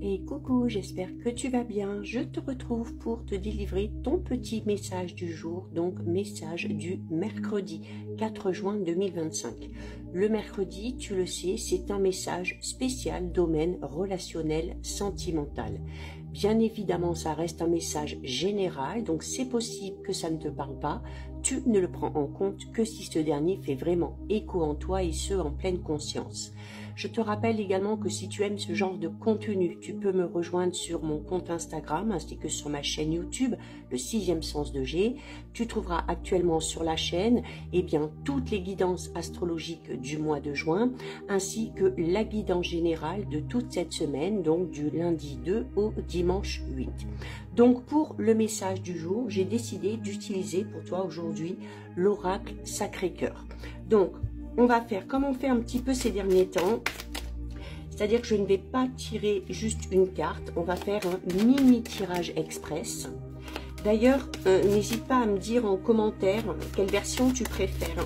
Et coucou, j'espère que tu vas bien. Je te retrouve pour te délivrer ton petit message du jour, donc message du mercredi 4 juin 2025. Le mercredi, tu le sais, c'est un message spécial domaine relationnel sentimental. Bien évidemment, ça reste un message général, donc c'est possible que ça ne te parle pas. Tu ne le prends en compte que si ce dernier fait vraiment écho en toi et ce, en pleine conscience. Je te rappelle également que si tu aimes ce genre de contenu, tu peux me rejoindre sur mon compte Instagram ainsi que sur ma chaîne YouTube, le 6e sens de G. Tu trouveras actuellement sur la chaîne toutes les guidances astrologiques du mois de juin ainsi que la guidance générale de toute cette semaine, donc du lundi 2 au dimanche 8. Donc pour le message du jour, j'ai décidé d'utiliser pour toi aujourd'hui l'oracle Sacré-Cœur. Donc on va faire comme on fait un petit peu ces derniers temps, c'est-à-dire que je ne vais pas tirer juste une carte, on va faire un mini tirage express. D'ailleurs, n'hésite pas à me dire en commentaire quelle version tu préfères.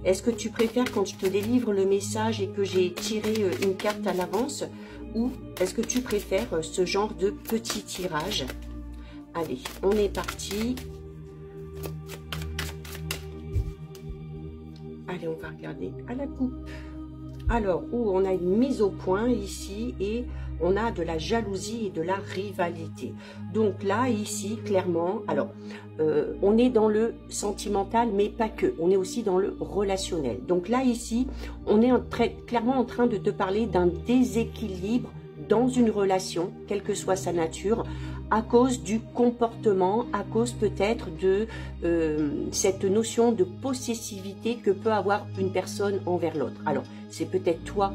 Est-ce que tu préfères quand je te délivre le message et que j'ai tiré une carte à l'avance, ou est-ce que tu préfères ce genre de petit tirage? Allez, on est parti. Allez, on va regarder à la coupe. Alors, on a une mise au point ici et on a de la jalousie et de la rivalité. Donc là, ici, clairement, alors, on est dans le sentimental, mais pas que. On est aussi dans le relationnel. Donc là, ici, on est clairement en train de te parler d'un déséquilibre dans une relation, quelle que soit sa nature, à cause du comportement, à cause peut-être de cette notion de possessivité que peut avoir une personne envers l'autre. Alors, c'est peut-être toi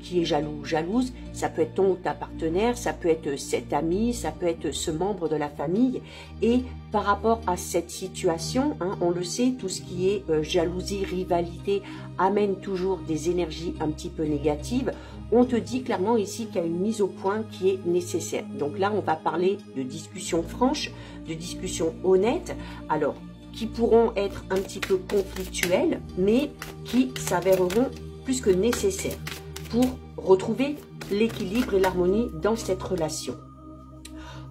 qui es jaloux ou jalouse, ça peut être ton ou ta partenaire, ça peut être cet ami, ça peut être ce membre de la famille. Et par rapport à cette situation, on le sait, tout ce qui est jalousie, rivalité, amène toujours des énergies un petit peu négatives. On te dit clairement ici qu'il y a une mise au point qui est nécessaire. Donc là, on va parler de discussions franches, de discussions honnêtes, alors qui pourront être un petit peu conflictuelles, mais qui s'avéreront plus que nécessaires pour retrouver l'équilibre et l'harmonie dans cette relation.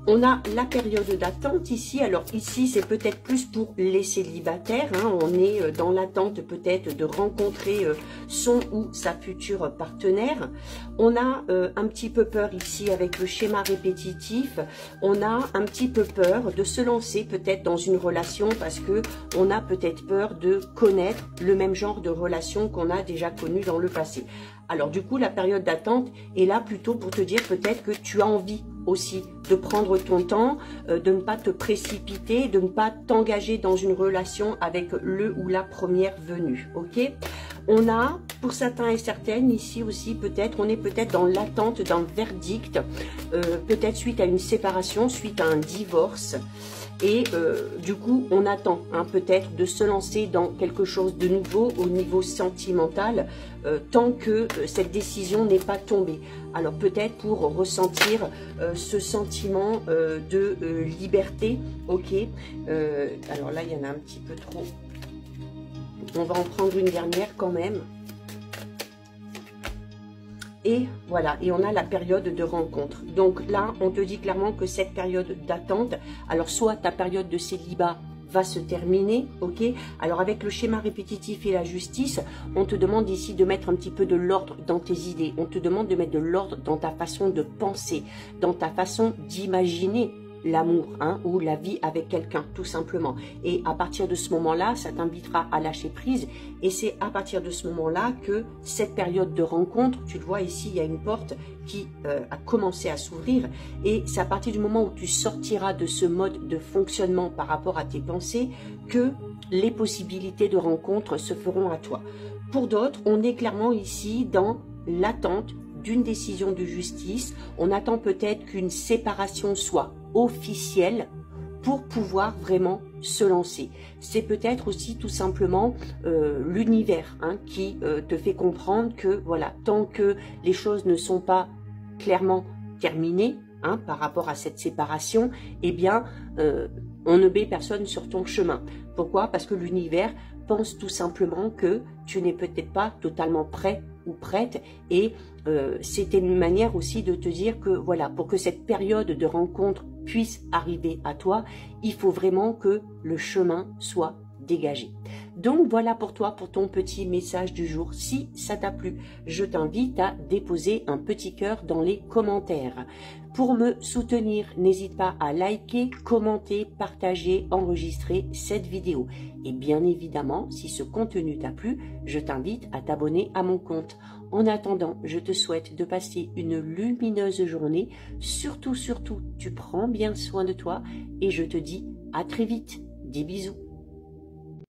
On a la période d'attente ici. Alors ici, c'est peut-être plus pour les célibataires. On est dans l'attente peut-être de rencontrer son ou sa future partenaire. On a un petit peu peur ici avec le schéma répétitif. On a un petit peu peur de se lancer peut-être dans une relation parce que on a peut-être peur de connaître le même genre de relation qu'on a déjà connu dans le passé. Alors du coup, la période d'attente est là plutôt pour te dire peut-être que tu as envie aussi de prendre ton temps, de ne pas te précipiter, de ne pas t'engager dans une relation avec le ou la première venue, ok? On a, pour certains et certaines, ici aussi peut-être, on est peut-être dans l'attente d'un verdict, peut-être suite à une séparation, suite à un divorce. Et du coup, on attend peut-être de se lancer dans quelque chose de nouveau au niveau sentimental tant que cette décision n'est pas tombée. Alors peut-être pour ressentir ce sentiment de liberté, ok. Alors là, il y en a un petit peu trop. On va en prendre une dernière quand même. Et voilà, et on a la période de rencontre. Donc là, on te dit clairement que cette période d'attente, alors soit ta période de célibat va se terminer, ok? Alors avec le schéma répétitif et la justice, on te demande ici de mettre un petit peu de l'ordre dans tes idées. On te demande de mettre de l'ordre dans ta façon de penser, dans ta façon d'imaginer l'amour ou la vie avec quelqu'un, tout simplement. Et à partir de ce moment-là, ça t'invitera à lâcher prise. Et c'est à partir de ce moment-là que cette période de rencontre, tu le vois ici, il y a une porte qui a commencé à s'ouvrir. Et c'est à partir du moment où tu sortiras de ce mode de fonctionnement par rapport à tes pensées que les possibilités de rencontre se feront à toi. Pour d'autres, on est clairement ici dans l'attente d'une décision de justice. On attend peut-être qu'une séparation soit officielle pour pouvoir vraiment se lancer. C'est peut-être aussi tout simplement l'univers qui te fait comprendre que voilà, tant que les choses ne sont pas clairement terminées par rapport à cette séparation, eh bien on ne met personne sur ton chemin. Pourquoi? Parce que l'univers pense tout simplement que tu n'es peut-être pas totalement prêt ou prête, et c'était une manière aussi de te dire que voilà, pour que cette période de rencontre puisse arriver à toi, il faut vraiment que le chemin soit dégagé. Donc voilà pour toi, pour ton petit message du jour. Si ça t'a plu, je t'invite à déposer un petit cœur dans les commentaires. Pour me soutenir, n'hésite pas à liker, commenter, partager, enregistrer cette vidéo. Et bien évidemment, si ce contenu t'a plu, je t'invite à t'abonner à mon compte. En attendant, je te souhaite de passer une lumineuse journée. Surtout, tu prends bien soin de toi et je te dis à très vite. Des bisous.